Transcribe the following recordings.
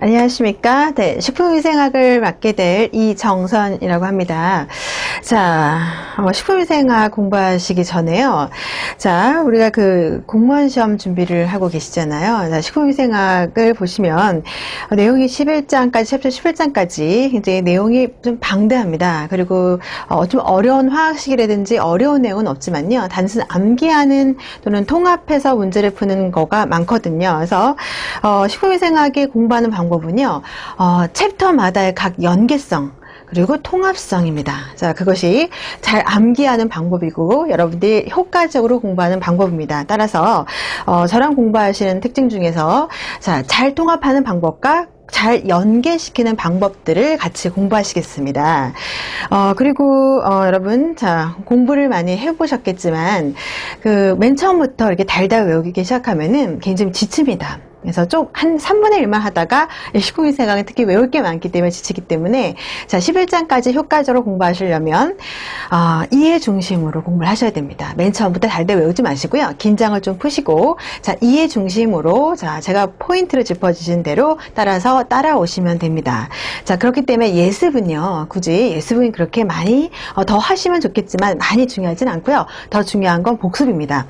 안녕하십니까. 네, 식품위생학을 맡게 될 이정선이라고 합니다. 자, 식품위생학 공부하시기 전에요. 자, 우리가 그 공무원 시험 준비를 하고 계시잖아요. 자, 식품위생학을 보시면 내용이 11장까지, 챕터 11장까지 굉장히 내용이 좀 방대합니다. 그리고 좀 어려운 화학식이라든지 어려운 내용은 없지만요. 단순 암기하는 또는 통합해서 문제를 푸는 거가 많거든요. 그래서 식품위생학이 공부하는 방법은요, 챕터마다의 각 연계성, 그리고 통합성입니다. 자, 그것이 잘 암기하는 방법이고 여러분들이 효과적으로 공부하는 방법입니다. 따라서 저랑 공부하시는 특징 중에서 자, 잘 통합하는 방법과 잘 연계시키는 방법들을 같이 공부하시겠습니다. 그리고 여러분, 자, 공부를 많이 해보셨겠지만 그 맨 처음부터 이렇게 달달 외우기 시작하면은 굉장히 지칩니다. 그래서 좀 한 3분의 1만 하다가 식품위생학은 특히 외울 게 많기 때문에 지치기 때문에 자, 11장까지 효과적으로 공부하시려면 이해 중심으로 공부를 하셔야 됩니다. 맨 처음부터 달달 외우지 마시고요. 긴장을 좀 푸시고 자, 이해 중심으로 자, 제가 포인트를 짚어주신 대로 따라서 따라오시면 됩니다. 자, 그렇기 때문에 예습은요. 굳이 예습은 그렇게 많이 더 하시면 좋겠지만 많이 중요하진 않고요. 더 중요한 건 복습입니다.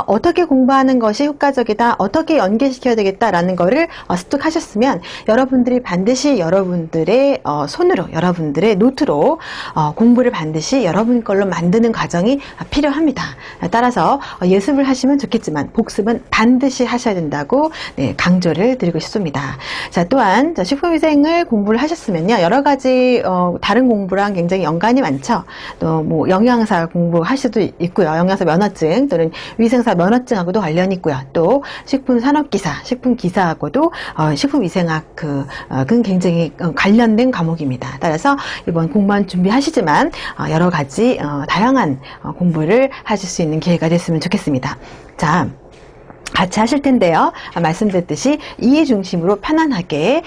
어떻게 공부하는 것이 효과적이다. 어떻게 연계시켜야 되겠다. 라는 거를 습득하셨으면 여러분들이 반드시 여러분들의 손으로 여러분들의 노트로 공부를 반드시 여러분 걸로 만드는 과정이 필요합니다. 따라서 예습을 하시면 좋겠지만 복습은 반드시 하셔야 된다고 네, 강조를 드리고 싶습니다. 자, 또한 식품위생을 공부를 하셨으면요 여러 가지 다른 공부랑 굉장히 연관이 많죠. 또 뭐 영양사 공부할 수도 있고요. 영양사 면허증 또는 위생사 면허증하고도 관련이 있고요. 또 식품산업기사, 식품기사하고도 식품위생학 그건 굉장히 관련된 과목입니다. 따라서 이번 공부만 준비하시지만 여러 가지 다양한 공부를 하실 수 있는 기회가 됐으면 좋겠습니다. 자, 같이 하실 텐데요. 말씀드렸듯이 이해 중심으로 편안하게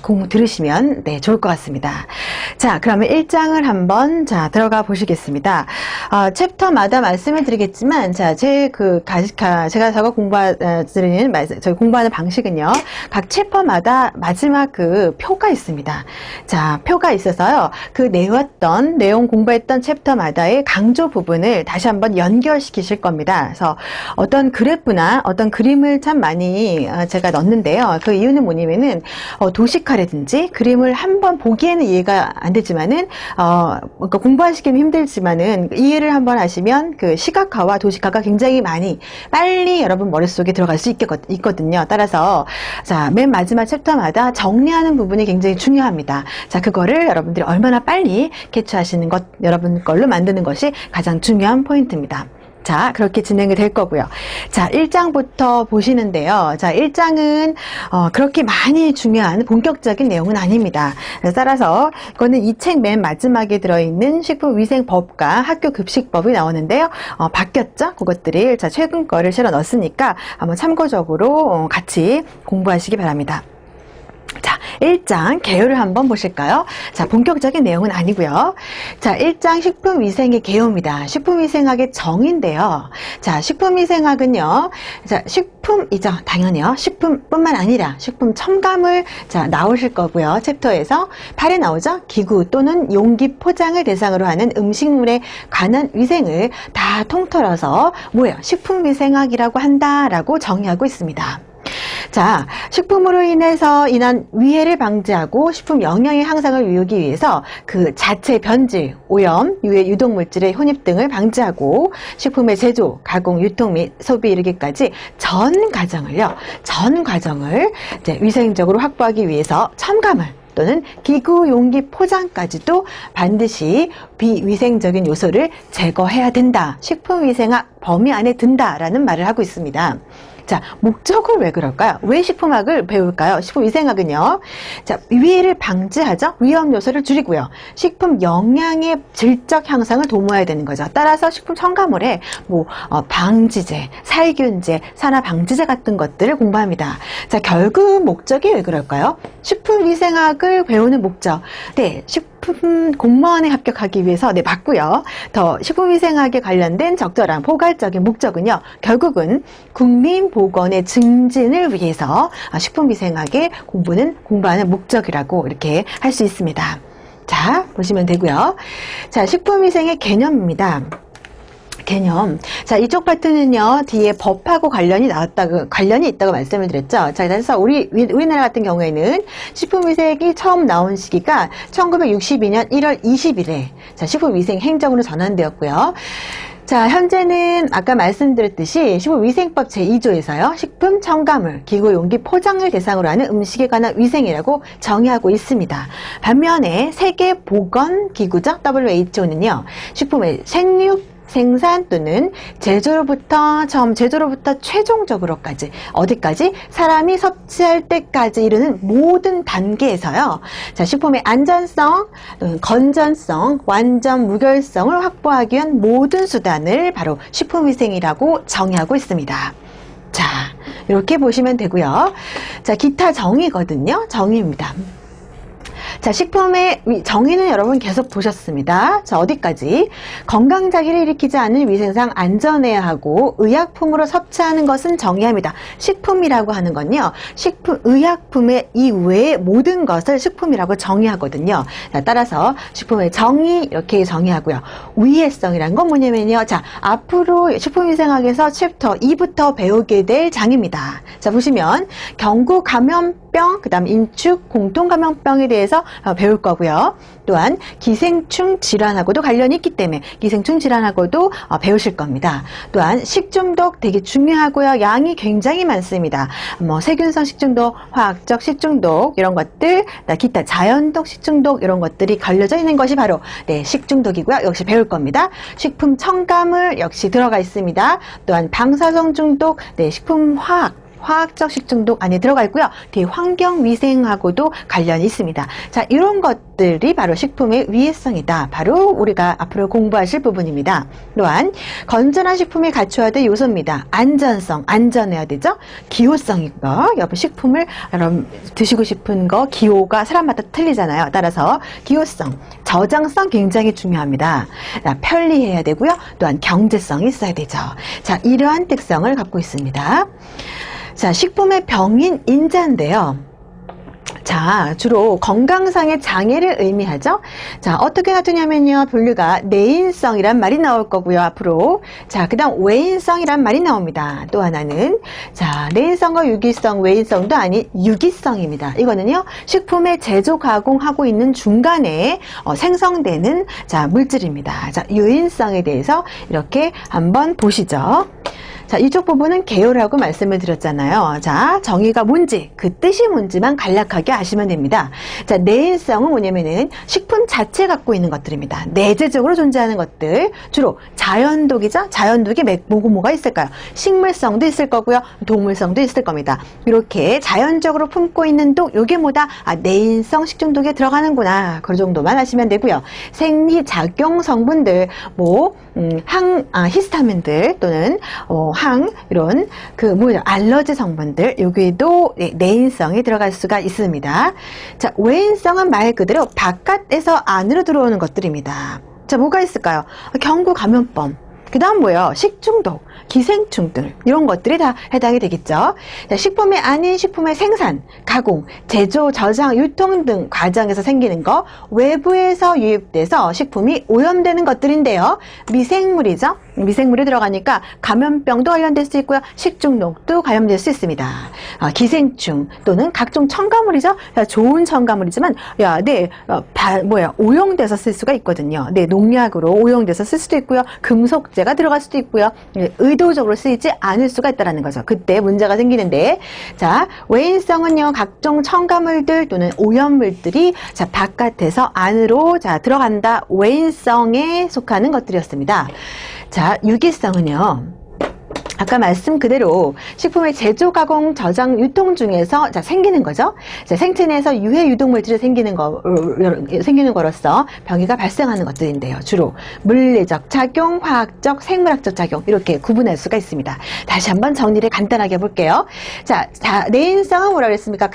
공부 들으시면 네, 좋을 것 같습니다. 자, 그러면 1장을 한번 들어가 보시겠습니다. 챕터마다 말씀을 드리겠지만 자, 제가 저희 공부하는 방식은요. 각 챕터마다 마지막 그 표가 있습니다. 자, 표가 있어서요. 그 내용 공부했던 챕터마다의 강조 부분을 다시 한번 연결시키실 겁니다. 그래서 어떤 그래프나 어떤 그림을 참 많이 제가 넣는데요. 그 이유는 뭐냐면은 도식화라든지 그림을 한번 보기에는 이해가 안 되지만은 그러니까 공부하시기는 힘들지만은 이해를 한번 하시면 그 시각화와 도식화가 굉장히 많이 빨리 여러분 머릿속에 들어갈 수 있거든요. 따라서 자, 맨 마지막 챕터마다 정리하는 부분이 굉장히 중요합니다. 자, 그거를 여러분들이 얼마나 빨리 캐치하시는 것, 여러분 걸로 만드는 것이 가장 중요한 포인트입니다. 자, 그렇게 진행이 될 거고요. 자, 1장부터 보시는데요. 자, 1장은 그렇게 많이 중요한 본격적인 내용은 아닙니다. 따라서 이거는 이 책 맨 마지막에 들어있는 식품위생법과 학교급식법이 나오는데요. 바뀌었죠? 그것들이 자, 최근 거를 실어 넣었으니까 한번 참고적으로 같이 공부하시기 바랍니다. 자, 1장 개요를 한번 보실까요? 자, 본격적인 내용은 아니고요. 자, 1장 식품위생의 개요입니다. 식품위생학의 정의인데요. 자, 식품위생학은요. 자, 식품이죠. 당연히요. 식품뿐만 아니라 식품 첨가물 자, 나오실 거고요. 챕터에서 8에 나오죠. 기구 또는 용기 포장을 대상으로 하는 음식물에 관한 위생을 다 통틀어서 뭐예요? 식품위생학이라고 한다라고 정의하고 있습니다. 자, 식품으로 인한 위해를 방지하고 식품 영양의 향상을 이루기 위해서 그 자체 변질, 오염, 유해 유독물질의 혼입 등을 방지하고 식품의 제조, 가공, 유통 및 소비 이르기까지 전 과정을 이제 위생적으로 확보하기 위해서 첨가물 또는 기구, 용기, 포장까지도 반드시 비위생적인 요소를 제거해야 된다. 식품위생학 범위 안에 든다라는 말을 하고 있습니다. 자, 목적을 왜 그럴까요? 왜 식품학을 배울까요? 식품위생학은요. 자, 위해를 방지하죠. 위험 요소를 줄이고요. 식품 영양의 질적 향상을 도모해야 되는 거죠. 따라서 식품 첨가물에 뭐 방지제, 살균제, 산화 방지제 같은 것들을 공부합니다. 자, 결국 목적이 왜 그럴까요? 식품위생학을 배우는 목적. 네, 식품 공무원에 합격하기 위해서 맞고요. 더 식품위생학에 관련된 적절한 포괄적인 목적은요. 결국은 국민보건의 증진을 위해서 식품위생학의 공부하는 목적이라고 이렇게 할 수 있습니다. 자, 보시면 되고요. 자, 식품위생의 개념입니다. 개념. 자, 이쪽 파트는요, 뒤에 법하고 관련이 있다고 말씀을 드렸죠. 자, 그래서 우리나라 같은 경우에는 식품위생이 처음 나온 시기가 1962년 1월 20일에 자, 식품위생행정으로 전환되었고요. 자, 현재는 아까 말씀드렸듯이 식품위생법 제2조에서요. 식품 첨가물, 기구, 용기, 포장을 대상으로 하는 음식에 관한 위생이라고 정의하고 있습니다. 반면에 세계보건기구죠. WHO는요. 식품의 생육 생산 또는 제조로부터 최종적으로까지 어디까지 사람이 섭취할 때까지 이르는 모든 단계에서요. 자, 식품의 안전성, 건전성, 완전 무결성을 확보하기 위한 모든 수단을 바로 식품위생이라고 정의하고 있습니다. 자, 이렇게 보시면 되고요. 자, 기타 정의거든요. 정의입니다. 자, 식품의 정의는 여러분 계속 보셨습니다. 자, 어디까지? 건강장애를 일으키지 않는 위생상 안전해야 하고 의약품으로 섭취하는 것은 정의합니다. 식품이라고 하는 건요. 의약품의 이외의 모든 것을 식품이라고 정의하거든요. 자, 따라서 식품의 정의 이렇게 정의하고요. 위해성이란 건 뭐냐면요. 자, 앞으로 식품위생학에서 챕터 2부터 배우게 될 장입니다. 자, 보시면 경구 감염병, 그 다음 인축 공통감염병에 대해서 배울 거고요. 또한 기생충 질환하고도 관련이 있기 때문에 기생충 질환하고도 배우실 겁니다. 또한 식중독 되게 중요하고요. 양이 굉장히 많습니다. 뭐 세균성 식중독, 화학적 식중독 이런 것들, 기타 자연독 식중독 이런 것들이 걸려져 있는 것이 바로 식중독이고요. 역시 배울 겁니다. 식품 첨가물 역시 들어가 있습니다. 또한 방사성 중독, 식품 화학적 식중독 안에 들어가 있고요. 뒤에 환경위생하고도 관련이 있습니다. 자, 이런 것들이 바로 식품의 위해성이다. 바로 우리가 앞으로 공부하실 부분입니다. 또한 건전한 식품이 갖춰야 될 요소입니다. 안전성, 안전해야 되죠. 기호성이고, 여러분 식품을 여러분 드시고 싶은 거 기호가 사람마다 틀리잖아요. 따라서 기호성, 저장성 굉장히 중요합니다. 자, 편리해야 되고요. 또한 경제성이 있어야 되죠. 자, 이러한 특성을 갖고 있습니다. 자, 식품의 병인 인자인데요. 자, 주로 건강상의 장애를 의미하죠. 자, 어떻게 나타냐면요. 분류가 내인성이란 말이 나올 거고요. 앞으로. 자, 그 다음 외인성이란 말이 나옵니다. 또 하나는 자, 내인성과 유기성, 외인성도 아닌 유기성입니다. 이거는요. 식품의 제조 가공하고 있는 중간에 생성되는 자, 물질입니다. 자, 유인성에 대해서 이렇게 한번 보시죠. 자, 이쪽 부분은 개요라고 말씀을 드렸잖아요. 자, 정의가 뭔지, 그 뜻이 뭔지만 간략하게 아시면 됩니다. 자, 내인성은 뭐냐면은 식품 자체 갖고 있는 것들입니다. 내재적으로 존재하는 것들. 주로 자연독이죠? 자연독이 뭐가 있을까요? 식물성도 있을 거고요. 동물성도 있을 겁니다. 이렇게 자연적으로 품고 있는 독, 요게 뭐다? 아, 내인성 식중독에 들어가는구나. 그 정도만 하시면 되고요. 생리작용 성분들, 히스타민들 또는 이런 알러지 성분들 여기에도 내인성이 들어갈 수가 있습니다. 자, 외인성은 말 그대로 바깥에서 안으로 들어오는 것들입니다. 자, 뭐가 있을까요? 경구 감염병, 그 다음 뭐예요? 식중독, 기생충 등 이런 것들이 다 해당이 되겠죠. 자, 식품이 아닌 식품의 생산, 가공, 제조, 저장, 유통 등 과정에서 생기는 거, 외부에서 유입돼서 식품이 오염되는 것들인데요. 미생물이죠. 미생물이 들어가니까 감염병도 관련될 수 있고요. 식중독도 감염될 수 있습니다. 기생충 또는 각종 첨가물이죠. 좋은 첨가물이지만 오용돼서 쓸 수가 있거든요. 농약으로 오용돼서 쓸 수도 있고요. 금속제가 들어갈 수도 있고요. 의도적으로 쓰이지 않을 수가 있다는 거죠. 그때 문제가 생기는데, 자, 외인성은요, 각종 첨가물들 또는 오염물들이 자, 바깥에서 안으로 자, 들어간다. 외인성에 속하는 것들이었습니다. 자, 유기성은요, 아까 말씀 그대로 식품의 제조, 가공, 저장, 유통 중에서 자, 생기는 거죠. 자, 생체 내에서 유해 유독물질이 생기는 거로서 병이가 발생하는 것들인데요. 주로 물리적 작용, 화학적, 생물학적 작용 이렇게 구분할 수가 있습니다. 다시 한번 정리를 간단하게 해볼게요. 자, 내인성은 뭐라 그랬습니까?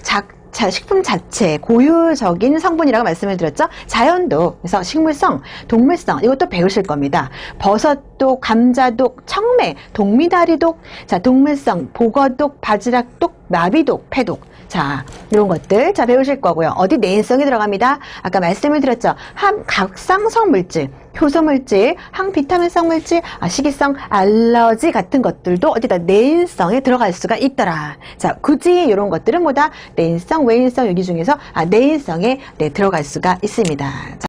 자, 식품 자체 고유적인 성분이라고 말씀을 드렸죠. 자연독, 그래서 식물성, 동물성 이것도 배우실 겁니다. 버섯독, 감자독, 청매, 동미다리독, 자, 동물성, 복어독, 바지락독, 나비독, 패독. 자, 이런 것들 자 배우실 거고요. 어디 내인성이 들어갑니다. 아까 말씀을 드렸죠. 각상성 물질, 효소 물질, 항비타민성 물질, 식이성, 알러지 같은 것들도 어디다 내인성에 들어갈 수가 있더라. 자, 굳이 이런 것들은 뭐다? 내인성, 외인성 여기 중에서 내인성에 들어갈 수가 있습니다. 자,